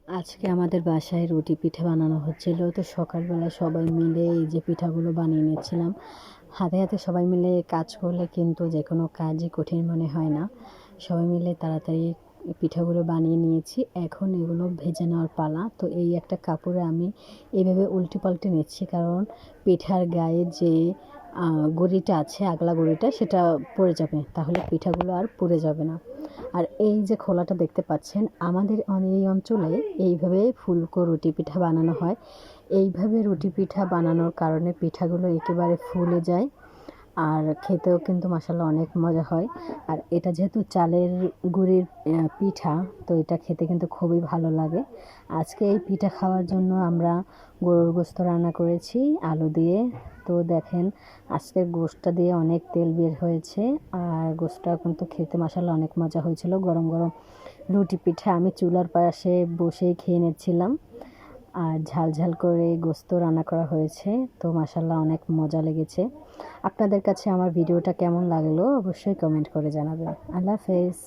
আজকে আমাদের বাসায় রুটি পিঠা বানানো হচ্ছিল। তো সকালবেলা সবাই মিলে এই যে পিঠাগুলো বানিয়ে নিচ্ছিলাম। হাতে হাতে সবাই মিলে কাজ করলে কিন্তু যে কোনো কাজই কঠিন মনে হয় না। সবাই মিলে তাড়াতাড়ি পিঠাগুলো বানিয়ে নিয়েছি। এখন এগুলো ভেজে নেওয়ার পালা। তো এই একটা কাপড়ে আমি এভাবে উল্টে পাল্টে নিচ্ছি, কারণ পিঠার গায়ে যে গড়িটা আছে, আগলা গড়িটা, সেটা পড়ে যাবে, তাহলে পিঠাগুলো আর পুড়ে যাবে না। আর এই যে খোলাটা দেখতে পাচ্ছেন, আমাদের এই অঞ্চলে এইভাবে ফুলকো রুটি পিঠা বানানো হয়। এইভাবে রুটি পিঠা বানানোর কারণে পিঠাগুলো একেবারে ফুলে যায়, আর খেতেও কিন্তু মাশাআল্লাহ অনেক মজা হয়। আর এটা যেহেতু চালের গুঁড়ির পিঠা, তো এটা খেতে কিন্তু খুবই ভালো লাগে। আজকে এই পিঠা খাওয়ার জন্য আমরা গরুর গোশত রান্না করেছি আলু দিয়ে। তো দেখেন, আজকের গোশতটা দিয়ে অনেক তেল বের হয়েছে, আর গোশতটা কিন্তু খেতে মাশাআল্লাহ অনেক মজা হয়েছিল। গরম গরম রুটি পিঠা আমি চুলার পাশে বসেই খেয়ে নিচ্ছিলাম। আর ঝাল ঝাল করে গোশত রান্না করা হয়েছে। তো মাশাআল্লাহ অনেক মজা লেগেছে। আপনাদের কাছে আমার ভিডিওটা কেমন লাগলো অবশ্যই কমেন্ট করে জানাবেন। আল্লাহ হাফেজ।